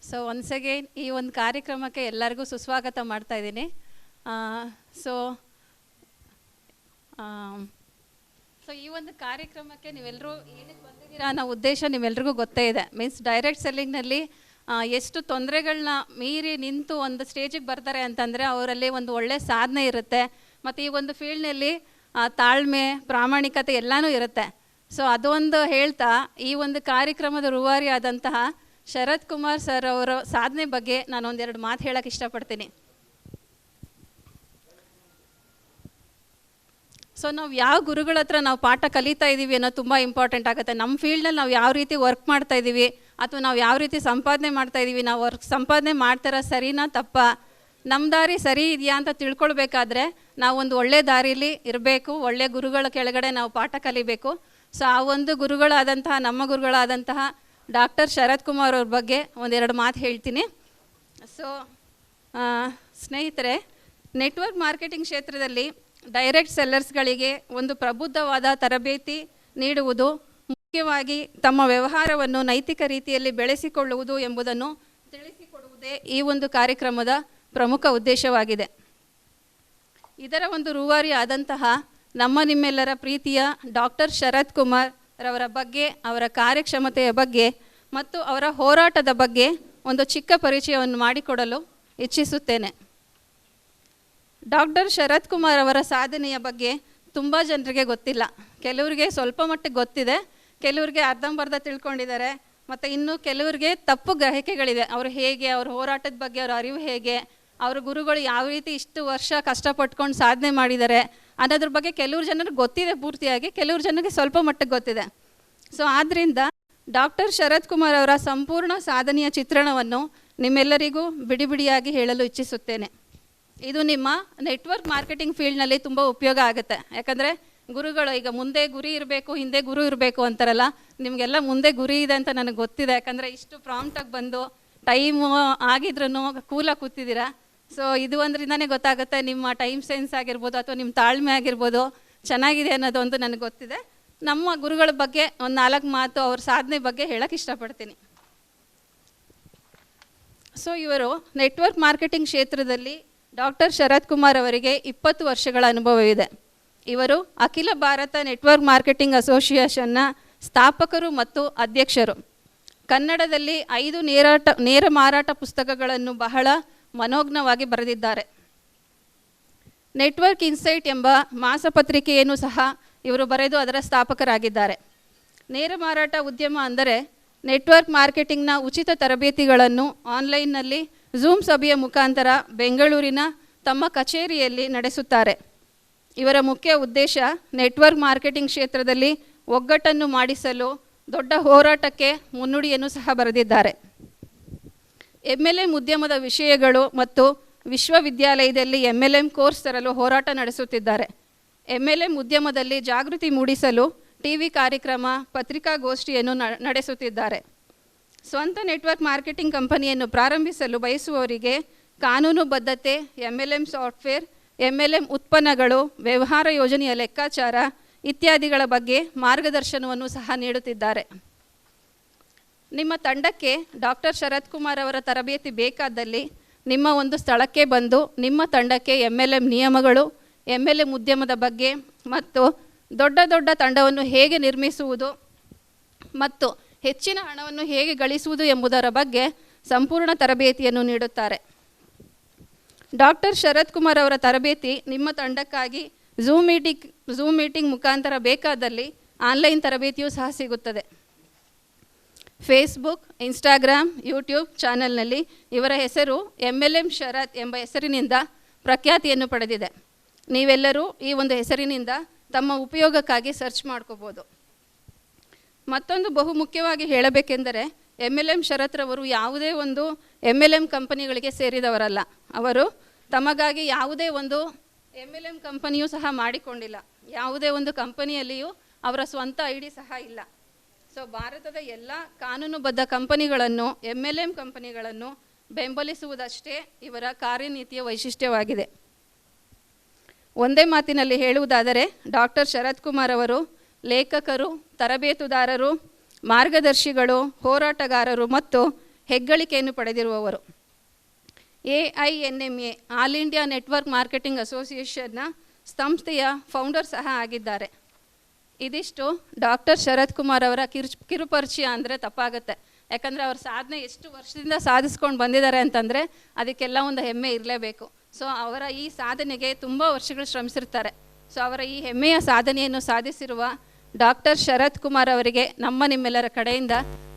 So once again ಈ ಒಂದು ಕಾರ್ಯಕ್ರಮಕ್ಕೆ ಎಲ್ಲರಿಗೂ ಸುಸ್ವಾಗತ ಮಾಡ್ತಾ ಇದ್ದೀನಿ. ಸೊ ಈ ಒಂದು ಕಾರ್ಯಕ್ರಮಕ್ಕೆ ನೀವೆಲ್ಲರೂ ಏನಕ್ಕೆ ಬಂದಿದ್ದೀರಾ ಅನ್ನೋ ಉದ್ದೇಶ ನೀವೆಲ್ರಿಗೂ ಗೊತ್ತೇ ಇದೆ. ಮೀನ್ಸ್ ಡೈರೆಕ್ಟ್ ಸೆಲ್ಲಿಂಗ್ನಲ್ಲಿ ಎಷ್ಟು ತೊಂದರೆಗಳನ್ನ ಮೀರಿ ನಿಂತು ಒಂದು ಸ್ಟೇಜಿಗೆ ಬರ್ತಾರೆ ಅಂತಂದರೆ ಅವರಲ್ಲಿ ಒಂದು ಒಳ್ಳೆಯ ಸಾಧನೆ ಇರುತ್ತೆ. ಮತ್ತು ಈ ಒಂದು ಫೀಲ್ಡ್ನಲ್ಲಿ ತಾಳ್ಮೆ, ಪ್ರಾಮಾಣಿಕತೆ ಎಲ್ಲನೂ ಇರುತ್ತೆ. ಸೊ ಅದೊಂದು ಹೇಳ್ತಾ ಈ ಒಂದು ಕಾರ್ಯಕ್ರಮದ ರೂವಾರಿ ಆದಂತಹ ಶರತ್ ಕುಮಾರ್ ಸರ್ ಅವರ ಸಾಧನೆ ಬಗ್ಗೆ ನಾನು ಒಂದೆರಡು ಮಾತು ಹೇಳೋಕ್ಕೆ ಇಷ್ಟಪಡ್ತೀನಿ. ಸೊ ನಾವು ಯಾವ ಗುರುಗಳ ಹತ್ರ ನಾವು ಪಾಠ ಕಲಿತಾ ಇದ್ದೀವಿ ಅನ್ನೋದು ತುಂಬ ಇಂಪಾರ್ಟೆಂಟ್ ಆಗುತ್ತೆ. ನಮ್ಮ ಫೀಲ್ಡಲ್ಲಿ ನಾವು ಯಾವ ರೀತಿ ವರ್ಕ್ ಮಾಡ್ತಾ ಇದ್ದೀವಿ ಅಥವಾ ನಾವು ಯಾವ ರೀತಿ ಸಂಪಾದನೆ ಮಾಡ್ತಾ ಇದ್ದೀವಿ, ನಾವು ಸಂಪಾದನೆ ಮಾಡ್ತಾರ ಸರಿನಾ ತಪ್ಪಾ, ನಮ್ಮ ದಾರಿ ಸರಿ ಇದೆಯಾ ಅಂತ ತಿಳ್ಕೊಳ್ಬೇಕಾದ್ರೆ ನಾವು ಒಂದು ಒಳ್ಳೆ ದಾರಿಯಲ್ಲಿ ಇರಬೇಕು. ಒಳ್ಳೆ ಗುರುಗಳ ಕೆಳಗಡೆ ನಾವು ಪಾಠ ಕಲಿಬೇಕು. ಸೊ ಆ ಒಂದು ಗುರುಗಳಾದಂತಹ ನಮ್ಮ ಗುರುಗಳಾದಂತಹ ಡಾಕ್ಟರ್ ಶರತ್ ಕುಮಾರ್ ಅವ್ರ ಬಗ್ಗೆ ಒಂದೆರಡು ಮಾತು ಹೇಳ್ತೀನಿ. ಸೊ ಸ್ನೇಹಿತರೆ, ನೆಟ್ವರ್ಕ್ ಮಾರ್ಕೆಟಿಂಗ್ ಕ್ಷೇತ್ರದಲ್ಲಿ ಡೈರೆಕ್ಟ್ ಸೆಲ್ಲರ್ಸ್ಗಳಿಗೆ ಒಂದು ಪ್ರಬುದ್ಧವಾದ ತರಬೇತಿ ನೀಡುವುದು, ಮುಖ್ಯವಾಗಿ ತಮ್ಮ ವ್ಯವಹಾರವನ್ನು ನೈತಿಕ ರೀತಿಯಲ್ಲಿ ಬೆಳೆಸಿಕೊಳ್ಳುವುದು ಎಂಬುದನ್ನು ತಿಳಿಸಿಕೊಡುವುದೇ ಈ ಒಂದು ಕಾರ್ಯಕ್ರಮದ ಪ್ರಮುಖ ಉದ್ದೇಶವಾಗಿದೆ. ಇದರ ಒಂದು ರೂವಾರಿ ಆದಂತಹ ನಮ್ಮ ನಿಮ್ಮೆಲ್ಲರ ಪ್ರೀತಿಯ ಡಾಕ್ಟರ್ ಶರತ್ ಕುಮಾರ್ ರವರ ಬಗ್ಗೆ, ಅವರ ಕಾರ್ಯಕ್ಷಮತೆಯ ಬಗ್ಗೆ ಮತ್ತು ಅವರ ಹೋರಾಟದ ಬಗ್ಗೆ ಒಂದು ಚಿಕ್ಕ ಪರಿಚಯವನ್ನು ಮಾಡಿಕೊಡಲು ಇಚ್ಛಿಸುತ್ತೇನೆ. ಡಾಕ್ಟರ್ ಶರತ್ ಕುಮಾರ್ ಅವರ ಸಾಧನೆಯ ಬಗ್ಗೆ ತುಂಬ ಜನರಿಗೆ ಗೊತ್ತಿಲ್ಲ. ಕೆಲವರಿಗೆ ಸ್ವಲ್ಪ ಮಟ್ಟಿಗೆ ಗೊತ್ತಿದೆ, ಕೆಲವರಿಗೆ ಅರ್ಧಂಬರ್ಧ ತಿಳ್ಕೊಂಡಿದ್ದಾರೆ, ಮತ್ತು ಇನ್ನು ಕೆಲವರಿಗೆ ತಪ್ಪು ಗ್ರಹಿಕೆಗಳಿದೆ. ಅವರು ಹೇಗೆ, ಅವ್ರ ಹೋರಾಟದ ಬಗ್ಗೆ ಅವರ ಅರಿವು ಹೇಗೆ, ಅವ್ರ ಗುರುಗಳು ಯಾವ ರೀತಿ ಇಷ್ಟು ವರ್ಷ ಕಷ್ಟಪಟ್ಕೊಂಡು ಸಾಧನೆ ಮಾಡಿದ್ದಾರೆ ಅನ್ನೋದ್ರ ಬಗ್ಗೆ ಕೆಲವ್ರು ಜನರಿಗೆ ಗೊತ್ತಿದೆ ಪೂರ್ತಿಯಾಗಿ, ಕೆಲವ್ರು ಜನರಿಗೆ ಸ್ವಲ್ಪ ಮಟ್ಟಿಗೆ ಗೊತ್ತಿದೆ. ಸೊ ಆದ್ದರಿಂದ ಡಾಕ್ಟರ್ ಶರತ್ ಕುಮಾರ್ ಅವರ ಸಂಪೂರ್ಣ ಸಾಧನೆಯ ಚಿತ್ರಣವನ್ನು ನಿಮ್ಮೆಲ್ಲರಿಗೂ ಬಿಡಿ ಬಿಡಿಯಾಗಿ ಹೇಳಲು ಇಚ್ಛಿಸುತ್ತೇನೆ. ಇದು ನಿಮ್ಮ ನೆಟ್ವರ್ಕ್ ಮಾರ್ಕೆಟಿಂಗ್ ಫೀಲ್ಡ್ನಲ್ಲಿ ತುಂಬ ಉಪಯೋಗ ಆಗುತ್ತೆ. ಯಾಕಂದರೆ ಗುರುಗಳು ಈಗ ಮುಂದೆ ಗುರಿ ಇರಬೇಕು, ಹಿಂದೆ ಗುರು ಇರಬೇಕು ಅಂತಾರಲ್ಲ, ನಿಮಗೆಲ್ಲ ಮುಂದೆ ಗುರಿ ಇದೆ ಅಂತ ನನಗೆ ಗೊತ್ತಿದೆ. ಯಾಕಂದರೆ ಇಷ್ಟು ಪ್ರಾಂಪ್ಟಾಗಿ ಬಂದು ಟೈಮು ಆಗಿದ್ರೂ ಕೂಲಾಗಿ ಕೂತಿದ್ದೀರಾ. ಸೊ ಇದು ಒಂದರಿಂದನೇ ಗೊತ್ತಾಗುತ್ತೆ ನಿಮ್ಮ ಟೈಮ್ ಸೆನ್ಸ್ ಆಗಿರ್ಬೋದು ಅಥವಾ ನಿಮ್ಮ ತಾಳ್ಮೆ ಆಗಿರ್ಬೋದು ಚೆನ್ನಾಗಿದೆ ಅನ್ನೋದೊಂದು ನನಗೆ ಗೊತ್ತಿದೆ. ನಮ್ಮ ಗುರುಗಳ ಬಗ್ಗೆ ಒಂದು 4 ಮಾತು ಅವ್ರ ಸಾಧನೆ ಬಗ್ಗೆ ಹೇಳೋಕ್ಕೆ ಇಷ್ಟಪಡ್ತೀನಿ. ಸೊ ಇವರು ನೆಟ್ವರ್ಕ್ ಮಾರ್ಕೆಟಿಂಗ್ ಕ್ಷೇತ್ರದಲ್ಲಿ ಡಾಕ್ಟರ್ ಶರತ್ ಕುಮಾರ್ ಅವರಿಗೆ 20 ವರ್ಷಗಳ ಅನುಭವವಿದೆ. ಇವರು ಅಖಿಲ ಭಾರತ ನೆಟ್ವರ್ಕ್ ಮಾರ್ಕೆಟಿಂಗ್ ಅಸೋಸಿಯೇಷನ್ನ ಸ್ಥಾಪಕರು ಮತ್ತು ಅಧ್ಯಕ್ಷರು. ಕನ್ನಡದಲ್ಲಿ 5 ನೇರ ಮಾರಾಟ ಪುಸ್ತಕಗಳನ್ನು ಬಹಳ ಮನೋಜ್ಞವಾಗಿ ಬರೆದಿದ್ದಾರೆ. ನೆಟ್ವರ್ಕ್ ಇನ್ಸೈಟ್ ಎಂಬ ಮಾಸಪತ್ರಿಕೆಯನ್ನು ಸಹ ಇವರು ಬರೆದು ಅದರ ಸ್ಥಾಪಕರಾಗಿದ್ದಾರೆ. ನೇರ ಮಾರಾಟ ಉದ್ಯಮ ಅಂದರೆ ನೆಟ್ವರ್ಕ್ ಮಾರ್ಕೆಟಿಂಗ್ನ ಉಚಿತ ತರಬೇತಿಗಳನ್ನು ಆನ್ಲೈನ್ನಲ್ಲಿ ಝೂಮ್ ಸಭೆಯ ಮುಖಾಂತರ ಬೆಂಗಳೂರಿನ ತಮ್ಮ ಕಚೇರಿಯಲ್ಲಿ ನಡೆಸುತ್ತಾರೆ. ಇವರ ಮುಖ್ಯ ಉದ್ದೇಶ ನೆಟ್ವರ್ಕ್ ಮಾರ್ಕೆಟಿಂಗ್ ಕ್ಷೇತ್ರದಲ್ಲಿ ಒಗ್ಗಟ್ಟನ್ನು ಮಾಡಿಸಲು ದೊಡ್ಡ ಹೋರಾಟಕ್ಕೆ ಮುನ್ನುಡಿಯನ್ನು ಸಹ ಬರೆದಿದ್ದಾರೆ. MLM ಉದ್ಯಮದ ವಿಷಯಗಳು ಮತ್ತು ವಿಶ್ವವಿದ್ಯಾಲಯದಲ್ಲಿ MLM ಕೋರ್ಸ್ ತರಲು ಹೋರಾಟ ನಡೆಸುತ್ತಿದ್ದಾರೆ. MLM ಉದ್ಯಮದಲ್ಲಿ ಜಾಗೃತಿ ಮೂಡಿಸಲು TV ಕಾರ್ಯಕ್ರಮ, ಪತ್ರಿಕಾಗೋಷ್ಠಿಯನ್ನು ನಡೆಸುತ್ತಿದ್ದಾರೆ. ಸ್ವಂತ ನೆಟ್ವರ್ಕ್ ಮಾರ್ಕೆಟಿಂಗ್ ಕಂಪನಿಯನ್ನು ಪ್ರಾರಂಭಿಸಲು ಬಯಸುವವರಿಗೆ ಕಾನೂನು ಬದ್ಧತೆ, MLM ಸಾಫ್ಟ್ವೇರ್, MLM ಉತ್ಪನ್ನಗಳು, ವ್ಯವಹಾರ ಯೋಜನೆಯ ಲೆಕ್ಕಾಚಾರ ಇತ್ಯಾದಿಗಳ ಬಗ್ಗೆ ಮಾರ್ಗದರ್ಶನವನ್ನು ಸಹ ನೀಡುತ್ತಿದ್ದಾರೆ. ನಿಮ್ಮ ತಂಡಕ್ಕೆ ಡಾಕ್ಟರ್ ಶರತ್ ಕುಮಾರ್ ಅವರ ತರಬೇತಿ ಬೇಕಾದಲ್ಲಿ ನಿಮ್ಮ ಒಂದು ಸ್ಥಳಕ್ಕೆ ಬಂದು ನಿಮ್ಮ ತಂಡಕ್ಕೆ MLM ನಿಯಮಗಳು, MLM ಉದ್ಯಮದ ಬಗ್ಗೆ ಮತ್ತು ದೊಡ್ಡ ತಂಡವನ್ನು ಹೇಗೆ ನಿರ್ಮಿಸುವುದು ಮತ್ತು ಹೆಚ್ಚಿನ ಹಣವನ್ನು ಹೇಗೆ ಗಳಿಸುವುದು ಎಂಬುದರ ಬಗ್ಗೆ ಸಂಪೂರ್ಣ ತರಬೇತಿಯನ್ನು ನೀಡುತ್ತಾರೆ. ಡಾಕ್ಟರ್ ಶರತ್ ಕುಮಾರ್ ಅವರ ತರಬೇತಿ ನಿಮ್ಮ ತಂಡಕ್ಕಾಗಿ ಝೂಮ್ ಮೀಟಿಂಗ್ ಮುಖಾಂತರ ಬೇಕಾದಲ್ಲಿ ಆನ್ಲೈನ್ ತರಬೇತಿಯೂ ಸಹ ಸಿಗುತ್ತದೆ. ಫೇಸ್ಬುಕ್, ಇನ್ಸ್ಟಾಗ್ರಾಮ್, ಯೂಟ್ಯೂಬ್ ಚಾನಲ್ನಲ್ಲಿ ಇವರ ಹೆಸರು MLM ಶರತ್ ಎಂಬ ಹೆಸರಿನಿಂದ ಪ್ರಖ್ಯಾತಿಯನ್ನು ಪಡೆದಿದೆ. ನೀವೆಲ್ಲರೂ ಈ ಒಂದು ಹೆಸರಿನಿಂದ ತಮ್ಮ ಉಪಯೋಗಕ್ಕಾಗಿ ಸರ್ಚ್ ಮಾಡ್ಕೋಬೋದು. ಮತ್ತೊಂದು ಬಹು ಮುಖ್ಯವಾಗಿ ಹೇಳಬೇಕೆಂದರೆ MLM ಶರತ್ರವರು ಯಾವುದೇ ಒಂದು MLM ಕಂಪನಿಗಳಿಗೆ ಸೇರಿದವರಲ್ಲ. ಅವರು ತಮಗಾಗಿ ಯಾವುದೇ ಒಂದು MLM ಕಂಪನಿಯೂ ಸಹ ಮಾಡಿಕೊಂಡಿಲ್ಲ. ಯಾವುದೇ ಒಂದು ಕಂಪನಿಯಲ್ಲಿಯೂ ಅವರ ಸ್ವಂತ ID ಸಹ ಇಲ್ಲ. ಸೊ ಭಾರತದ ಎಲ್ಲ ಕಾನೂನುಬದ್ಧ ಕಂಪನಿಗಳನ್ನು, MLM ಕಂಪನಿಗಳನ್ನು ಬೆಂಬಲಿಸುವುದಷ್ಟೇ ಇವರ ಕಾರ್ಯನೀತಿಯ ವೈಶಿಷ್ಟ್ಯವಾಗಿದೆ. ಒಂದೇ ಮಾತಿನಲ್ಲಿ ಹೇಳುವುದಾದರೆ ಡಾಕ್ಟರ್ ಶರತ್ ಕುಮಾರ್ ಅವರು ಲೇಖಕರು, ತರಬೇತುದಾರರು, ಮಾರ್ಗದರ್ಶಿಗಳು, ಹೋರಾಟಗಾರರು ಮತ್ತು ಹೆಗ್ಗಳಿಕೆಯನ್ನು ಪಡೆದಿರುವವರು. AINMA all India network marketing ಅಸೋಸಿಯೇಷನ್ನ ಸಂಸ್ಥೆಯ ಫೌಂಡರ್ ಸಹ ಆಗಿದ್ದಾರೆ. ಇದಿಷ್ಟು ಡಾಕ್ಟರ್ ಶರತ್ ಕುಮಾರ್ ಅವರ ಕಿರುಪರಿಚಯ ಅಂದರೆ ತಪ್ಪಾಗುತ್ತೆ. ಯಾಕಂದರೆ ಅವ್ರ ಸಾಧನೆ ಎಷ್ಟು ವರ್ಷದಿಂದ ಸಾಧಿಸ್ಕೊಂಡು ಬಂದಿದ್ದಾರೆ ಅಂತಂದರೆ ಅದಕ್ಕೆಲ್ಲ ಒಂದು ಹೆಮ್ಮೆ ಇರಲೇಬೇಕು. ಸೊ ಅವರ ಈ ಸಾಧನೆಗೆ ತುಂಬ ವರ್ಷಗಳು ಶ್ರಮಿಸಿರ್ತಾರೆ. ಸೊ ಅವರ ಈ ಹೆಮ್ಮೆಯ ಸಾಧನೆಯನ್ನು ಸಾಧಿಸಿರುವ ಡಾಕ್ಟರ್ ಶರತ್ ಕುಮಾರ್ ಅವರಿಗೆ ನಿಮ್ಮೆಲ್ಲರ ಕಡೆಯಿಂದ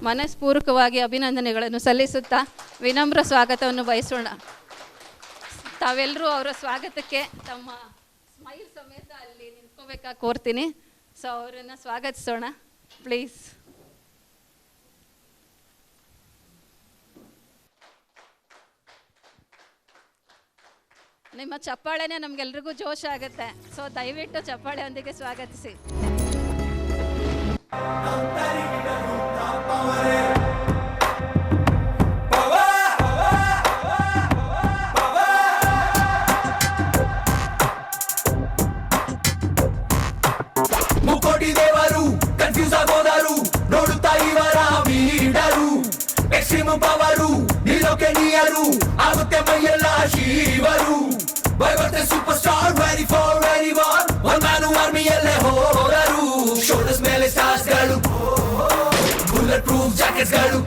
ಮನಸ್ಪೂರ್ವಕವಾಗಿ ಅಭಿನಂದನೆಗಳನ್ನು ಸಲ್ಲಿಸುತ್ತಾ ವಿನಮ್ರ ಸ್ವಾಗತವನ್ನು ಬಯಸೋಣ. ತಾವೆಲ್ಲರೂ ಅವರ ಸ್ವಾಗತಕ್ಕೆ ತಮ್ಮ ಸ್ಮೈಲ್ ಸಮೇತ ಅಲ್ಲಿ ನಿಂತ್ಕೋಬೇಕಾಗಿ ಕೋರ್ತೀನಿ. ಸೊ ಅವರನ್ನು ಸ್ವಾಗತಿಸೋಣ ಪ್ಲೀಸ್. ನಿಮ್ಮ ಚಪ್ಪಾಳೆನೇ ನಮಗೆಲ್ರಿಗೂ ಜೋಶ್ ಆಗುತ್ತೆ. ಸೊ ದಯವಿಟ್ಟು ಚಪ್ಪಾಳೆಯೊಂದಿಗೆ ಸ್ವಾಗತಿಸಿ. ಮುಕೋಟಿ ದೇವರು ಕನ್ಫ್ಯೂಸ್ ಆಗೋದರು, ನೋಡುತ್ತಾ ಇವರ ಬೀಡರು, ಎಕ್ಸ್ಟ್ರೀಮ್ ಪವರು ನಿಲ್ಲೋಕೆ ನೀಯರು, ಆಗುತ್ತೆ ಮೈಯೆಲ್ಲ ಶಿವರು. ಬರ್ಬರ್ತೆ superstar ready for anyone, one man ಆರ್ಮಿಯಲ್ಲೇ ಹೋದರು. ಶೋಲ್ಡರ್ಸ್ ಮೇಲೆ ಸ್ಟಾರ್ಸ್ ಗಳು, ಬುಲೆಟ್ ಪ್ರೂಫ್ ಜಾಕೆಟ್ಸ್ ಗಳು,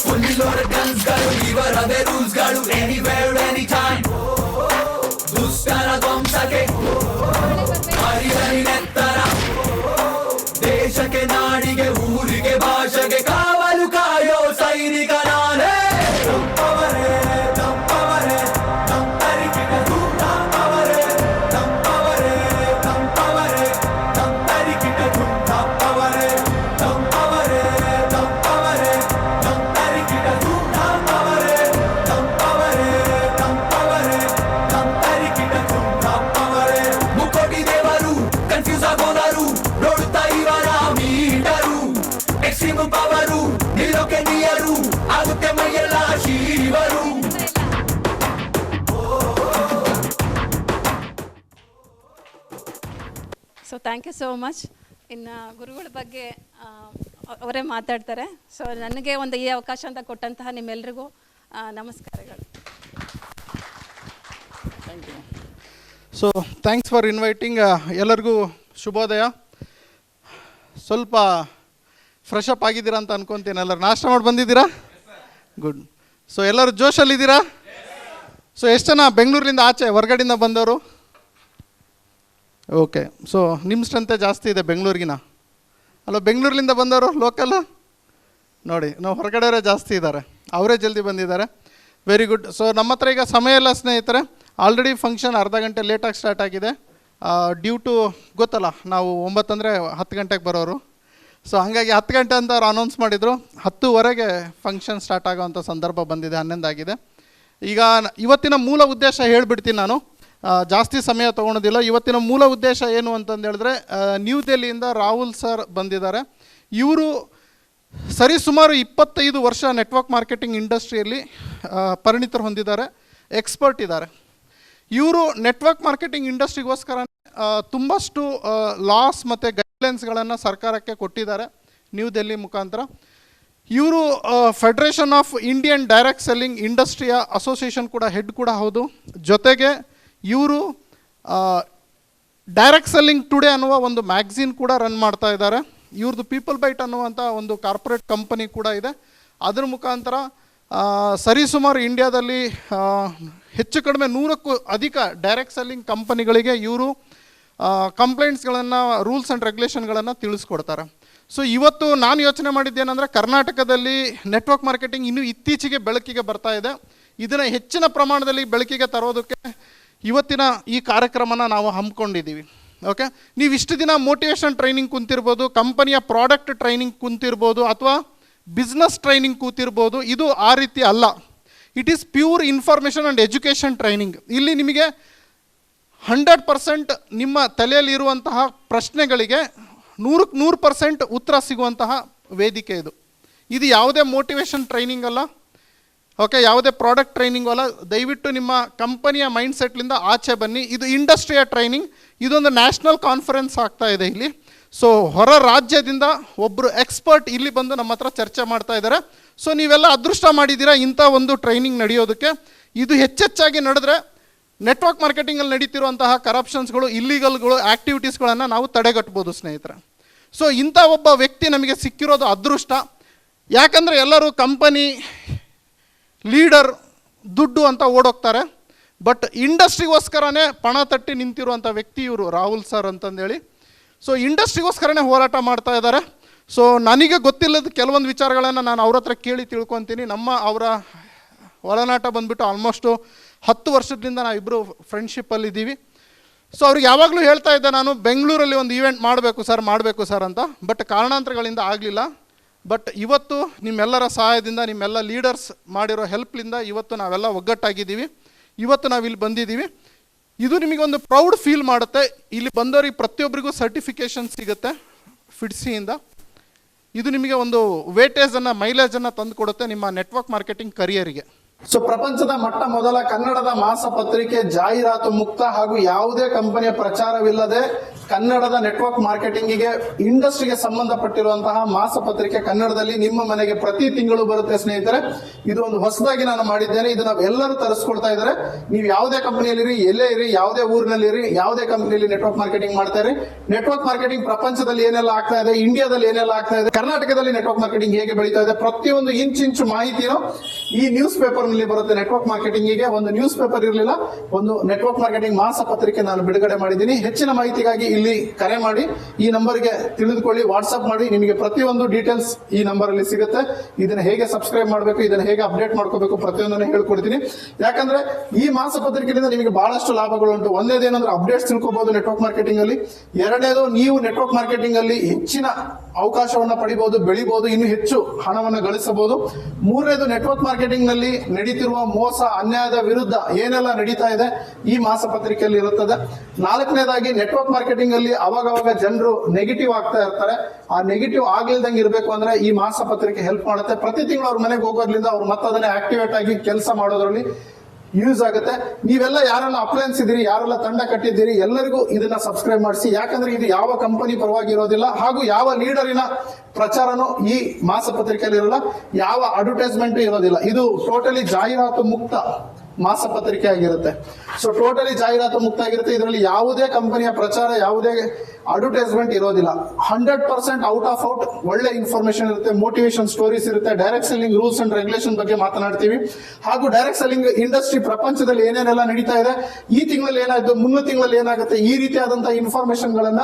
ಫುಲ್ಲಿ ಲೋಡೆಡ್ ಗನ್ಸ್ ಗಳು, ಇವರದೇ ರೂಲ್ಸ್ ಗಳು. ಎನಿವೇರ್ ಎನಿ ಟೈಮ್ ದುಷ್ಟರ ಧ್ವಂಸಕ್ಕೆ ಹರಿಹರಿನೆತ್ತರ, ದೇಶಕ್ಕೆ ನಾಡಿಗೆ ಊರಿಗೆ ಭಾಷೆಗೆ ಕಾವಲು ಕಾಯೋ ಸೈನಿಕ ನಾನೇ. ತಪ್ಪವರೇ ತಪ್ಪವರೇ ತಪ್ಪರಿಕಿಟ ತಪ್ಪವರೇ ತಪ್ಪವರೇ ತಪ್ಪವರೇ ತಪ್ಪರಿಕಿಟ ತಪ್ಪವರೇ ತಪ್ಪವರೇ ತಪ್ಪವರೇ ತಪ್ಪರಿಕಿಟ ತಪ್ಪವರೇ ತಪ್ಪವರೇ ತಪ್ಪವರೇ ತಪ್ಪರಿಕಿಟ ತಪ್ಪವರೇ. ಮುಕೋಟಿ ದೇವರು ಕನ್ಫ್ಯೂಸ್ ಆಗೋದರು, ನೋಡುತ್ತಾ ಇವರ ಮೀಟರು, ಎಕ್ಸ್ಟ್ರೀಮ್ ಪವರು ನಿಲ್ಲೋಕೆ ನೀಯರು, ಆಗುತ್ತೆ ಮೈಯೆಲ್ಲ shiver. So thank you so much. ಇನ್ನು ಗುರುಗಳ ಬಗ್ಗೆ ಅವರೇ ಮಾತಾಡ್ತಾರೆ. ಸೊ ನನಗೆ ಒಂದು ಈ ಅವಕಾಶ ಅಂತ ಕೊಟ್ಟಂತಹ ನಿಮ್ಮೆಲ್ರಿಗೂ ನಮಸ್ಕಾರಗಳು. Thank you. So thanks for inviting. ಎಲ್ಲರಿಗೂ ಶುಭೋದಯ. ಸ್ವಲ್ಪ ಫ್ರೆಶ್ ಅಪ್ ಆಗಿದ್ದೀರಾ ಅಂತ ಅನ್ಕೊತೀನಿ. ಎಲ್ಲರೂ ನಾಷ್ಟ ಮಾಡಿ ಬಂದಿದ್ದೀರಾ? ಗುಡ್. ಸೊ ಎಲ್ಲರೂ ಜೋಶಲ್ಲಿದ್ದೀರಾ? ಸೊ ಎಷ್ಟು ಜನ ಬೆಂಗಳೂರಿಂದ ಆಚೆ ಹೊರಗಡೆಯಿಂದ ಬಂದವರು? ಓಕೆ. ಸೊ ನಿಮ್ಮ ಸ್ಟ್ರೆಂತೆ ಜಾಸ್ತಿ ಇದೆ ಬೆಂಗಳೂರಿಗಿನ. ಅಲ್ಲ, ಬೆಂಗಳೂರಿಂದ ಬಂದವರು ಲೋಕಲ್ ನೋಡಿ, ನಾವು ಹೊರಗಡೆಯವರೇ ಜಾಸ್ತಿ ಇದ್ದಾರೆ, ಅವರೇ ಜಲ್ದಿ ಬಂದಿದ್ದಾರೆ. Very good. ಸೊ ನಮ್ಮ ಹತ್ರ ಈಗ ಸಮಯ ಇಲ್ಲ ಸ್ನೇಹಿತರೆ. ಆಲ್ರೆಡಿ ಫಂಕ್ಷನ್ ಅರ್ಧ ಗಂಟೆ ಲೇಟಾಗಿ ಸ್ಟಾರ್ಟ್ ಆಗಿದೆ. ಡ್ಯೂ ಟು ಗೊತ್ತಲ್ಲ, ನಾವು 9 ಅಂದರೆ 10 ಗಂಟೆಗೆ ಬರೋರು. ಸೊ ಹಾಗಾಗಿ 10 ಗಂಟೆ ಅಂತ ಅವ್ರು ಅನೌನ್ಸ್ ಮಾಡಿದರು. 10:15ಗೆ ಫಂಕ್ಷನ್ ಸ್ಟಾರ್ಟ್ ಆಗೋವಂಥ ಸಂದರ್ಭ ಬಂದಿದೆ. 11 ಆಗಿದೆ. ಈಗ ಇವತ್ತಿನ ಮೂಲ ಉದ್ದೇಶ ಹೇಳಿಬಿಡ್ತೀನಿ ನಾನು, ಜಾಸ್ತಿ ಸಮಯ ತೊಗೊಳೋದಿಲ್ಲ. ಇವತ್ತಿನ ಮೂಲ ಉದ್ದೇಶ ಏನು ಅಂತಂದು ಹೇಳಿದ್ರೆ, ನ್ಯೂ ದೆಹಲಿಯಿಂದ ರಾಹುಲ್ ಸರ್ ಬಂದಿದ್ದಾರೆ. ಇವರು ಸರಿಸುಮಾರು 25 ವರ್ಷ ನೆಟ್ವರ್ಕ್ ಮಾರ್ಕೆಟಿಂಗ್ ಇಂಡಸ್ಟ್ರಿಯಲ್ಲಿ ಪರಿಣಿತರು ಹೊಂದಿದ್ದಾರೆ, ಎಕ್ಸ್ಪರ್ಟ್ ಇದ್ದಾರೆ. ಇವರು ನೆಟ್ವರ್ಕ್ ಮಾರ್ಕೆಟಿಂಗ್ ಇಂಡಸ್ಟ್ರಿಗೋಸ್ಕರ ತುಂಬಷ್ಟು ಲಾಸ್ ಮತ್ತು ಗೈಡ್ಲೈನ್ಸ್ಗಳನ್ನು ಸರ್ಕಾರಕ್ಕೆ ಕೊಟ್ಟಿದ್ದಾರೆ ನ್ಯೂ ದೆಹಲಿ ಮುಖಾಂತರ. ಇವರು federation of Indian direct selling ಇಂಡಸ್ಟ್ರಿಯ ಅಸೋಸಿಯೇಷನ್ ಕೂಡ ಹೆಡ್ ಕೂಡ ಹೌದು. ಜೊತೆಗೆ ಇವರು ಡೈರೆಕ್ಟ್ ಸೆಲ್ಲಿಂಗ್ ಟುಡೇ ಅನ್ನುವ ಒಂದು ಮ್ಯಾಗ್ಝಿನ್ ಕೂಡ ರನ್ ಮಾಡ್ತಾ ಇದ್ದಾರೆ. ಇವ್ರದ್ದು ಪೀಪಲ್ ಬೈಟ್ ಅನ್ನುವಂಥ ಒಂದು ಕಾರ್ಪೊರೇಟ್ ಕಂಪನಿ ಕೂಡ ಇದೆ. ಅದರ ಮುಖಾಂತರ ಸರಿಸುಮಾರು ಇಂಡಿಯಾದಲ್ಲಿ ಹೆಚ್ಚು ಕಡಿಮೆ 100ಕ್ಕೂ ಅಧಿಕ ಡೈರೆಕ್ಟ್ ಸೆಲ್ಲಿಂಗ್ ಕಂಪನಿಗಳಿಗೆ ಇವರು ಕಂಪ್ಲೇಂಟ್ಸ್ಗಳನ್ನು, ರೂಲ್ಸ್ ಆ್ಯಂಡ್ ರೆಗ್ಯುಲೇಷನ್ಗಳನ್ನು ತಿಳಿಸ್ಕೊಡ್ತಾರೆ. ಸೊ ಇವತ್ತು ನಾನು ಯೋಚನೆ ಮಾಡಿದ್ದೇನೆಂದರೆ, ಕರ್ನಾಟಕದಲ್ಲಿ ನೆಟ್ವರ್ಕ್ ಮಾರ್ಕೆಟಿಂಗ್ ಇನ್ನೂ ಇತ್ತೀಚೆಗೆ ಬೆಳಕಿಗೆ ಬರ್ತಾ ಇದೆ. ಇದನ್ನು ಹೆಚ್ಚಿನ ಪ್ರಮಾಣದಲ್ಲಿ ಬೆಳಕಿಗೆ ತರೋದಕ್ಕೆ ಇವತ್ತಿನ ಈ ಕಾರ್ಯಕ್ರಮನ ನಾವು ಹಮ್ಮಿಕೊಂಡಿದ್ದೀವಿ. ಓಕೆ, ನೀವು ಇಷ್ಟು ದಿನ ಮೋಟಿವೇಶನ್ ಟ್ರೈನಿಂಗ್ ಕುಂತಿರ್ಬೋದು, ಕಂಪನಿಯ ಪ್ರಾಡಕ್ಟ್ ಟ್ರೈನಿಂಗ್ ಕುಂತಿರ್ಬೋದು, ಅಥವಾ ಬಿಸ್ನೆಸ್ ಟ್ರೈನಿಂಗ್ ಕೂತಿರ್ಬೋದು. ಇದು ಆ ರೀತಿ ಅಲ್ಲ. It is pure information and education training. ಇಲ್ಲಿ ನಿಮಗೆ 100% ನಿಮ್ಮ ತಲೆಯಲ್ಲಿರುವಂತಹ ಪ್ರಶ್ನೆಗಳಿಗೆ 100% ಉತ್ತರ ಸಿಗುವಂತಹ ವೇದಿಕೆ ಇದು. ಇದು ಯಾವುದೇ ಮೋಟಿವೇಶನ್ ಟ್ರೈನಿಂಗ್ ಅಲ್ಲ, ಓಕೆ, ಯಾವುದೇ ಪ್ರಾಡಕ್ಟ್ ಟ್ರೈನಿಂಗ್ ಅಲ್ಲ. ದಯವಿಟ್ಟು ನಿಮ್ಮ ಕಂಪನಿಯ ಮೈಂಡ್ಸೆಟ್ಲಿಂದ ಆಚೆ ಬನ್ನಿ. ಇದು ಇಂಡಸ್ಟ್ರಿಯ ಟ್ರೈನಿಂಗ್. ಇದೊಂದು ನ್ಯಾಷನಲ್ ಕಾನ್ಫರೆನ್ಸ್ ಆಗ್ತಾ ಇದೆ ಇಲ್ಲಿ. ಸೊ ಹೊರ ರಾಜ್ಯದಿಂದ ಒಬ್ಬರು ಎಕ್ಸ್ಪರ್ಟ್ ಇಲ್ಲಿ ಬಂದು ನಮ್ಮ ಹತ್ರ ಚರ್ಚೆ ಮಾಡ್ತಾ ಇದ್ದಾರೆ. ಸೊ ನೀವೆಲ್ಲ ಅದೃಷ್ಟ ಮಾಡಿದ್ದೀರಾ ಇಂಥ ಒಂದು ಟ್ರೈನಿಂಗ್ ನಡೆಯೋದಕ್ಕೆ. ಇದು ಹೆಚ್ಚೆಚ್ಚಾಗಿ ನಡೆದ್ರೆ ನೆಟ್ವರ್ಕ್ ಮಾರ್ಕೆಟಿಂಗಲ್ಲಿ ನಡೀತಿರುವಂತಹ ಕರಪ್ಷನ್ಸ್ಗಳು, ಇಲ್ಲಿಗಲ್ಗಳು, ಆ್ಯಕ್ಟಿವಿಟೀಸ್ಗಳನ್ನು ನಾವು ತಡೆಗಟ್ಬೋದು ಸ್ನೇಹಿತರೆ. ಸೊ ಇಂಥ ಒಬ್ಬ ವ್ಯಕ್ತಿ ನಮಗೆ ಸಿಕ್ಕಿರೋದು ಅದೃಷ್ಟ. ಯಾಕಂದರೆ ಎಲ್ಲರೂ ಕಂಪನಿ, ಲೀಡರ್, ದುಡ್ಡು ಅಂತ ಓಡೋಗ್ತಾರೆ. ಬಟ್ ಇಂಡಸ್ಟ್ರಿಗೋಸ್ಕರನೇ ಪಣ ತಟ್ಟಿ ನಿಂತಿರುವಂಥ ವ್ಯಕ್ತಿ ಇವರು ರಾಹುಲ್ ಸರ್ ಅಂತಂದೇಳಿ. ಸೊ ಇಂಡಸ್ಟ್ರಿಗೋಸ್ಕರನೇ ಹೋರಾಟ ಮಾಡ್ತಾ ಇದ್ದಾರೆ. ಸೊ ನನಗೆ ಗೊತ್ತಿಲ್ಲದ ಕೆಲವೊಂದು ವಿಚಾರಗಳನ್ನು ನಾನು ಅವ್ರ ಹತ್ರ ಕೇಳಿ ತಿಳ್ಕೊತೀನಿ. ಅವರ ಒಳನಾಟ ಬಂದುಬಿಟ್ಟು ಆಲ್ಮೋಸ್ಟು 10 ವರ್ಷದಿಂದ ನಾವಿಬ್ಬರು ಫ್ರೆಂಡ್ಶಿಪ್ಪಲ್ಲಿದ್ದೀವಿ. ಸೊ ಅವ್ರಿಗೆ ಯಾವಾಗಲೂ ಹೇಳ್ತಾ ಇದ್ದೆ ನಾನು, ಬೆಂಗಳೂರಲ್ಲಿ ಒಂದು ಈವೆಂಟ್ ಮಾಡಬೇಕು ಸರ್ ಅಂತ. ಬಟ್ ಕಾರಣಾಂತರಗಳಿಂದ ಆಗಲಿಲ್ಲ. ಬಟ್ ಇವತ್ತು ನಿಮ್ಮೆಲ್ಲರ ಸಹಾಯದಿಂದ, ನಿಮ್ಮೆಲ್ಲ ಲೀಡರ್ಸ್ ಮಾಡಿರೋ ಹೆಲ್ಪ್ಲಿಂದ ಇವತ್ತು ನಾವೆಲ್ಲ ಒಗ್ಗಟ್ಟಾಗಿದ್ದೀವಿ. ಇವತ್ತು ನಾವು ಇಲ್ಲಿ ಬಂದಿದ್ದೀವಿ. ಇದು ನಿಮಗೊಂದು ಪ್ರೌಡ್ ಫೀಲ್ ಮಾಡುತ್ತೆ. ಇಲ್ಲಿ ಬಂದವರಿಗೆ ಪ್ರತಿಯೊಬ್ಬರಿಗೂ ಸರ್ಟಿಫಿಕೇಷನ್ ಸಿಗುತ್ತೆ ಫಿಡ್ಸಿಯಿಂದ. ಇದು ನಿಮಗೆ ಒಂದು ವೇಟೇಜನ್ನು, ಮೈಲೇಜನ್ನು ತಂದು ಕೊಡುತ್ತೆ ನಿಮ್ಮ ನೆಟ್ವರ್ಕ್ ಮಾರ್ಕೆಟಿಂಗ್ ಕರಿಯರಿಗೆ. ಸೊ ಪ್ರಪಂಚದ ಮೊಟ್ಟ ಮೊದಲ ಕನ್ನಡದ ಮಾಸಪತ್ರಿಕೆ ಜಾಹೀರಾತು ಮುಕ್ತ ಹಾಗೂ ಯಾವುದೇ ಕಂಪನಿಯ ಪ್ರಚಾರವಿಲ್ಲದೆ ಕನ್ನಡದ ನೆಟ್ವರ್ಕ್ ಮಾರ್ಕೆಟಿಂಗಿಗೆ, ಇಂಡಸ್ಟ್ರಿಗೆ ಸಂಬಂಧಪಟ್ಟಿರುವಂತಹ ಮಾಸಪತ್ರಿಕೆ ಕನ್ನಡದಲ್ಲಿ ನಿಮ್ಮ ಮನೆಗೆ ಪ್ರತಿ ತಿಂಗಳು ಬರುತ್ತೆ ಸ್ನೇಹಿತರೆ. ಇದು ಒಂದು ಹೊಸದಾಗಿ ನಾನು ಮಾಡಿದ್ದೇನೆ. ಇದು ನಾವು ಎಲ್ಲರೂ ತರಿಸ್ಕೊಳ್ತಾ ಇದ್ದಾರೆ. ನೀವು ಯಾವುದೇ ಕಂಪನಿಯಲ್ಲಿರಿ, ಎಲ್ಲೇ ಇರಿ, ಯಾವುದೇ ಊರಿನಲ್ಲಿರಿ, ಯಾವುದೇ ಕಂಪನಿಯಲ್ಲಿ ನೆಟ್ವರ್ಕ್ ಮಾರ್ಕೆಟಿಂಗ್ ಮಾಡ್ತಾ ಇರಿ. ನೆಟ್ವರ್ಕ್ ಮಾರ್ಕೆಟಿಂಗ್ ಪ್ರಪಂಚದಲ್ಲಿ ಏನೆಲ್ಲ ಆಗ್ತಾ ಇದೆ, ಇಂಡಿಯಾದಲ್ಲಿ ಏನೆಲ್ಲ ಆಗ್ತಾ ಇದೆ, ಕರ್ನಾಟಕದಲ್ಲಿ ನೆಟ್ವರ್ಕ್ ಮಾರ್ಕೆಟಿಂಗ್ ಹೇಗೆ ಬೆಳೀತಾ ಇದೆ, ಪ್ರತಿಯೊಂದು ಇಂಚು ಮಾಹಿತಿನೂ ಈ ನ್ಯೂಸ್ ಪೇಪರ್ ಬರುತ್ತೆ. ನೆಟ್ವರ್ಕ್ ಮಾರ್ಕೆಟಿಂಗಿಗೆ ಒಂದು ನ್ಯೂಸ್ ಪೇಪರ್ ಇರಲಿಲ್ಲ, ಒಂದು ನೆಟ್ವರ್ಕ್ ಮಾರ್ಕೆಟಿಂಗ್ ಮಾಸಪತ್ರಿಕೆ ನಾನು ಬಿಡುಗಡೆ ಮಾಡಿದ್ದೀನಿ. ಹೆಚ್ಚಿನ ಮಾಹಿತಿಗಾಗಿ ಇಲ್ಲಿ ಕರೆ ಮಾಡಿ, ಈ ನಂಬರ್ಗೆ ತಿಳಿದುಕೊಳ್ಳಿ, ವಾಟ್ಸ್ಆಪ್ ಮಾಡಿ. ನಿಮಗೆ ಪ್ರತಿಯೊಂದು ಡೀಟೇಲ್ಸ್ ಈ ನಂಬರ್ ಅಲ್ಲಿ ಸಿಗುತ್ತೆ. ಇದನ್ನ ಹೇಗೆ ಸಬ್ಸ್ಕ್ರೈಬ್ ಮಾಡಬೇಕು, ಇದನ್ನ ಹೇಗೆ ಅಪ್ಡೇಟ್ ಮಾಡ್ಕೋಬೇಕು, ಪ್ರತಿಯೊಂದನ್ನು ಹೇಳ್ಕೊಡ್ತೀನಿ. ಯಾಕಂದ್ರೆ ಈ ಮಾಸಪತ್ರಿಕೆಯಿಂದ ನಿಮಗೆ ಬಹಳಷ್ಟು ಲಾಭಗಳು ಉಂಟು. ಒಂದೇದೇನಂದ್ರೆ ಅಪ್ಡೇಟ್ಸ್ ತಿಳ್ಕೋಬಹುದು ನೆಟ್ವರ್ಕ್ ಮಾರ್ಕೆಟಿಂಗ್ ಅಲ್ಲಿ. ಎರಡನೇದು, ನೀವು ನೆಟ್ವರ್ಕ್ ಮಾರ್ಕೆಟಿಂಗ್ ಅಲ್ಲಿ ಹೆಚ್ಚಿನ ಅವಕಾಶವನ್ನ ಪಡಿಬಹುದು, ಬೆಳಿಬಹುದು, ಇನ್ನು ಹೆಚ್ಚು ಹಣವನ್ನು ಗಳಿಸಬಹುದು. ಮೂರನೇದು, ನೆಟ್ವರ್ಕ್ ಮಾರ್ಕೆಟಿಂಗ್ ನಲ್ಲಿ ನಡೀತಿರುವ ಮೋಸ, ಅನ್ಯಾಯದ ವಿರುದ್ಧ ಏನೆಲ್ಲ ನಡೀತಾ ಇದೆ ಈ ಮಾಸಪತ್ರಿಕೆಯಲ್ಲಿ ಇರುತ್ತದೆ. ನಾಲ್ಕನೇದಾಗಿ, ನೆಟ್ವರ್ಕ್ ಮಾರ್ಕೆಟಿಂಗ್ ಅಲ್ಲಿ ಅವಾಗವಾಗ ಜನರು ನೆಗೆಟಿವ್ ಆಗ್ತಾ ಇರ್ತಾರೆ. ಆ ನೆಗೆಟಿವ್ ಆಗ್ಲಿಲ್ದಂಗೆ ಇರಬೇಕು ಅಂದ್ರೆ ಈ ಮಾಸಪತ್ರಿಕೆ ಹೆಲ್ಪ್ ಮಾಡುತ್ತೆ. ಪ್ರತಿ ತಿಂಗಳು ಅವ್ರ ಮನೆಗೆ ಹೋಗೋದ್ರಿಂದ ಅವ್ರು ಮತ್ತದನ್ನೇ ಆಕ್ಟಿವೇಟ್ ಆಗಿ ಕೆಲಸ ಮಾಡೋದ್ರಲ್ಲಿ ಯೂಸ್ ಆಗುತ್ತೆ. ನೀವೆಲ್ಲ ಯಾರೆಲ್ಲ ಅಪ್ಲೈನ್ಸ್ ಇದ್ದೀರಿ, ಯಾರೆಲ್ಲ ತಂಡ ಕಟ್ಟಿದ್ದೀರಿ, ಎಲ್ಲರಿಗೂ ಇದನ್ನ ಸಬ್ಸ್ಕ್ರೈಬ್ ಮಾಡಿಸಿ. ಯಾಕಂದ್ರೆ ಇದು ಯಾವ ಕಂಪನಿ ಪರವಾಗಿ ಇರೋದಿಲ್ಲ, ಹಾಗೂ ಯಾವ ಲೀಡರಿನ ಪ್ರಚಾರನೂ ಈ ಮಾಸಪತ್ರಿಕೆಯಲ್ಲಿ ಇರೋಲ್ಲ, ಯಾವ ಅಡ್ವರ್ಟೈಸ್ಮೆಂಟ್ ಇರೋದಿಲ್ಲ. ಇದು ಟೋಟಲಿ ಜಾಹೀರಾತು ಮುಕ್ತ ಮಾಸಪತ್ರಿಕೆ ಆಗಿರುತ್ತೆ. ಸೊ ಟೋಟಲಿ ಜಾಹೀರಾತು ಮುಕ್ತ ಆಗಿರುತ್ತೆ. ಇದರಲ್ಲಿ ಯಾವುದೇ ಕಂಪನಿಯ ಪ್ರಚಾರ, ಯಾವುದೇ ಅಡ್ವರ್ಟೈಸ್ಮೆಂಟ್ ಇರೋದಿಲ್ಲ. 100% ಔಟ್ ಆಫ್ ಔಟ್ ಒಳ್ಳೆ ಇನ್ಫಾರ್ಮೇಶನ್ ಇರುತ್ತೆ, ಮೋಟಿವೇಶನ್ ಸ್ಟೋರೀಸ್ ಇರುತ್ತೆ. Direct selling rules and regulation ಬಗ್ಗೆ ಮಾತನಾಡ್ತೀವಿ. ಹಾಗೂ ಡೈರೆಕ್ಟ್ ಸೆಲ್ಲಿಂಗ್ ಇಂಡಸ್ಟ್ರಿ ಪ್ರಪಂಚದಲ್ಲಿ ಏನೇನೆಲ್ಲ ನಡೀತಾ ಇದೆ, ಈ ತಿಂಗಳಲ್ಲಿ ಏನಾಯ್ತು, ಮುಂದಿನ ತಿಂಗಳಲ್ಲಿ ಏನಾಗುತ್ತೆ, ಈ ರೀತಿಯಾದಂತಹ ಇನ್ಫಾರ್ಮೇಶನ್ ಗಳನ್ನ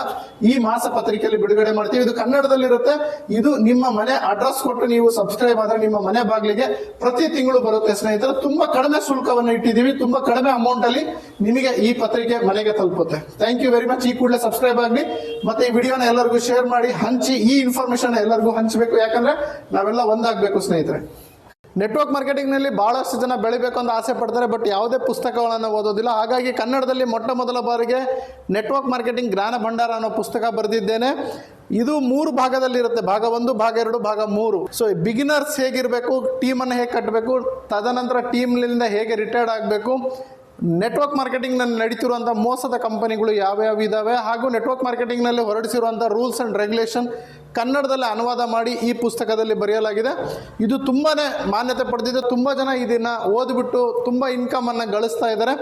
ಈ ಮಾಸಪತ್ರಿಕೆಯಲ್ಲಿ ಬಿಡುಗಡೆ ಮಾಡ್ತೀವಿ. ಇದು ಕನ್ನಡದಲ್ಲಿರುತ್ತೆ. ಇದು ನಿಮ್ಮ ಮನೆ ಅಡ್ರೆಸ್ ಕೊಟ್ಟು ನೀವು ಸಬ್ಸ್ಕ್ರೈಬ್ ಆದ್ರೆ ನಿಮ್ಮ ಮನೆ ಬಾಗಿಲಿಗೆ ಪ್ರತಿ ತಿಂಗಳು ಬರುತ್ತೆ ಸ್ನೇಹಿತರೆ. ತುಂಬಾ ಕಡಿಮೆ ಶುಲ್ಕವನ್ನು ಇಟ್ಟಿದ್ದೀವಿ. ತುಂಬಾ ಕಡಿಮೆ ಅಮೌಂಟ್ ಅಲ್ಲಿ ನಿಮಗೆ ಈ ಪತ್ರಿಕೆ ಮನೆಗೆ ತಲುಪುತ್ತೆ. Thank you very much. ಈ ಕೂಡಲೇ ಸಬ್ಸ್ಕ್ರೈಬ್ ಆಗಲಿ, ಮತ್ತೆ ಈ ವಿಡಿಯೋನ ಎಲ್ಲರಿಗೂ ಶೇರ್ ಮಾಡಿ, ಹಂಚಿ. ಈ ಇನ್ಫಾರ್ಮೇಶನ್ ಎಲ್ಲರಿಗೂ ಹಂಚಬೇಕು, ಯಾಕಂದ್ರೆ ನಾವೆಲ್ಲ ಒಂದಾಗಬೇಕು ಸ್ನೇಹಿತರೆ. ನೆಟ್ವರ್ಕ್ ಮಾರ್ಕೆಟಿಂಗ್ ನಲ್ಲಿ ಬಹಳಷ್ಟು ಜನ ಬೆಳಿಬೇಕು ಅಂತ ಆಸೆ ಪಡ್ತಾರೆ, ಬಟ್ ಯಾವುದೇ ಪುಸ್ತಕಗಳನ್ನು ಓದೋದಿಲ್ಲ. ಹಾಗಾಗಿ ಕನ್ನಡದಲ್ಲಿ ಮೊಟ್ಟ ಮೊದಲ ಬಾರಿಗೆ ನೆಟ್ವರ್ಕ್ ಮಾರ್ಕೆಟಿಂಗ್ ಜ್ಞಾನ ಭಂಡಾರ ಅನ್ನೋ ಪುಸ್ತಕ ಬರೆದಿದ್ದೇನೆ. ಇದು 3 ಭಾಗದಲ್ಲಿರುತ್ತೆ. ಭಾಗ 1, ಭಾಗ 2, ಭಾಗ 3. ಸೊ ಬಿಗಿನರ್ಸ್ ಹೇಗಿರಬೇಕು, ಟೀಮ್ ಅನ್ನು ಹೇಗೆ ಕಟ್ಟಬೇಕು, ತದನಂತರ ಟೀಮ್ನಿಂದ ಹೇಗೆ ರಿಟೈರ್ಡ್ ಆಗಬೇಕು, ನೆಟ್ವರ್ಕ್ ಮಾರ್ಕೆಟಿಂಗ್ ನಲ್ಲಿ ನಡೀತಿರುವಂತಹ ಮೋಸದ ಕಂಪನಿಗಳು ಯಾವ್ಯಾವ ಇದಾವೆ, ಹಾಗೂ ನೆಟ್ವರ್ಕ್ ಮಾರ್ಕೆಟಿಂಗ್ ನಲ್ಲಿ ಹೊರಡಿಸಿರುವಂತಹ ರೂಲ್ಸ್ ಅಂಡ್ ರೆಗ್ಯುಲೇಷನ್ ಕನ್ನಡದಲ್ಲಿ ಅನುವಾದ ಮಾಡಿ ಈ ಪುಸ್ತಕದಲ್ಲಿ ಬರೆಯಲಾಗಿದೆ. ಇದು ತುಂಬಾನೇ ಮಾನ್ಯತೆ ಪಡೆದಿದೆ. ತುಂಬಾ ಜನ ಇದನ್ನ ಓದ್ಬಿಟ್ಟು ತುಂಬಾ ಇನ್ಕಮ್ ಅನ್ನ ಗಳಿಸ್ತಾ ಇದ್ದಾರೆ.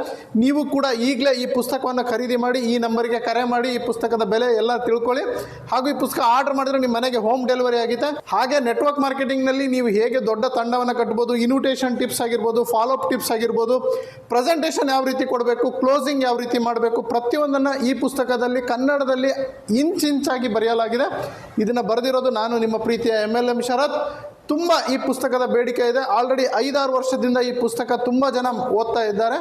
ನೀವು ಕೂಡ ಈಗಲೇ ಈ ಪುಸ್ತಕವನ್ನು ಖರೀದಿ ಮಾಡಿ, ಈ ನಂಬರ್ಗೆ ಕರೆ ಮಾಡಿ, ಈ ಪುಸ್ತಕದ ಬೆಲೆ ಎಲ್ಲ ತಿಳ್ಕೊಳ್ಳಿ. ಹಾಗೂ ಈ ಪುಸ್ತಕ ಆರ್ಡರ್ ಮಾಡಿದ್ರೆ ನಿಮ್ಮ ಮನೆಗೆ ಹೋಮ್ ಡೆಲಿವರಿ ಆಗಿದೆ. ಹಾಗೆ ನೆಟ್ವರ್ಕ್ ಮಾರ್ಕೆಟಿಂಗ್ ನಲ್ಲಿ ನೀವು ಹೇಗೆ ದೊಡ್ಡ ತಂಡವನ್ನು ಕಟ್ಟಬಹುದು, ಇನ್ವಿಟೇಷನ್ ಟಿಪ್ಸ್ ಆಗಿರ್ಬೋದು, ಫಾಲೋ ಅಪ್ ಟಿಪ್ಸ್ ಆಗಿರ್ಬೋದು, ಪ್ರೆಸೆಂಟೇಷನ್ ಯಾವ ರೀತಿ ಕೊಡಬೇಕು, ಕ್ಲೋಸಿಂಗ್ ಯಾವ ರೀತಿ ಮಾಡಬೇಕು, ಪ್ರತಿಯೊಂದನ್ನು ಈ ಪುಸ್ತಕದಲ್ಲಿ ಕನ್ನಡದಲ್ಲಿ ಇಂಚಾಗಿ ಬರೆಯಲಾಗಿದೆ. ಇದನ್ನ ಬರೆದಿರೋದು ನಾನು, ನಿಮ್ಮ ಪ್ರೀತಿಯ MLM ಶರತ್. ತುಂಬ ಈ ಪುಸ್ತಕದ ಬೇಡಿಕೆ ಇದೆ. ಆಲ್ರೆಡಿ 5-6 ವರ್ಷದಿಂದ ಈ ಪುಸ್ತಕ ತುಂಬ ಜನ ಓದ್ತಾ ಇದ್ದಾರೆ,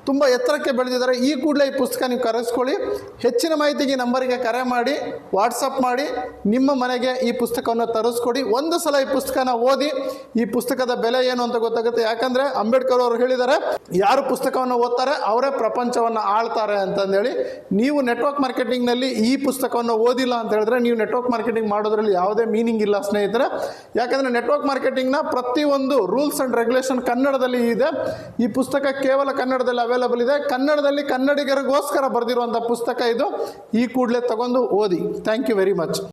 ತುಂಬ ಎತ್ತರಕ್ಕೆ ಬೆಳೆದಿದ್ದಾರೆ. ಈ ಕೂಡಲೇ ಈ ಪುಸ್ತಕ ನೀವು ಕರೆಸ್ಕೊಳ್ಳಿ. ಹೆಚ್ಚಿನ ಮಾಹಿತಿಗೆ ನಂಬರಿಗೆ ಕರೆ ಮಾಡಿ, ವಾಟ್ಸಪ್ ಮಾಡಿ, ನಿಮ್ಮ ಮನೆಗೆ ಈ ಪುಸ್ತಕವನ್ನು ತರಿಸ್ಕೊಡಿ. ಒಂದು ಸಲ ಈ ಪುಸ್ತಕನ ಓದಿ ಈ ಪುಸ್ತಕದ ಬೆಲೆ ಏನು ಅಂತ ಗೊತ್ತಾಗುತ್ತೆ. ಯಾಕಂದರೆ ಅಂಬೇಡ್ಕರ್ ಅವರು ಹೇಳಿದ್ದಾರೆ, ಯಾರು ಪುಸ್ತಕವನ್ನು ಓದ್ತಾರೆ ಅವರೇ ಪ್ರಪಂಚವನ್ನು ಆಳ್ತಾರೆ ಅಂತಂದೇಳಿ. ನೀವು ನೆಟ್ವರ್ಕ್ ಮಾರ್ಕೆಟಿಂಗ್ನಲ್ಲಿ ಈ ಪುಸ್ತಕವನ್ನು ಓದಿಲ್ಲ ಅಂತ ಹೇಳಿದ್ರೆ ನೀವು ನೆಟ್ವರ್ಕ್ ಮಾರ್ಕೆಟಿಂಗ್ ಮಾಡೋದ್ರಲ್ಲಿ ಯಾವುದೇ ಮೀನಿಂಗ್ ಇಲ್ಲ ಸ್ನೇಹಿತರೆ. ಯಾಕಂದರೆ ನೆಟ್ವರ್ಕ್ ನೆಟ್ವರ್ಕ್ ಮಾರ್ಕೆಟಿಂಗ್ನ ಪ್ರತಿಯೊಂದು ರೂಲ್ಸ್ ಆ್ಯಂಡ್ ರೆಗ್ಯುಲೇಷನ್ ಕನ್ನಡದಲ್ಲಿ ಇದೆ. ಈ ಪುಸ್ತಕ ಕೇವಲ ಕನ್ನಡದಲ್ಲಿ ಅವೈಲಬಲ್ ಇದೆ. ಕನ್ನಡದಲ್ಲಿ ಕನ್ನಡಿಗರಿಗೋಸ್ಕರ ಬರೆದಿರುವಂಥ ಪುಸ್ತಕ ಇದು. ಈ ಕೂಡಲೇ ತಗೊಂಡು ಓದಿ. Thank you very much.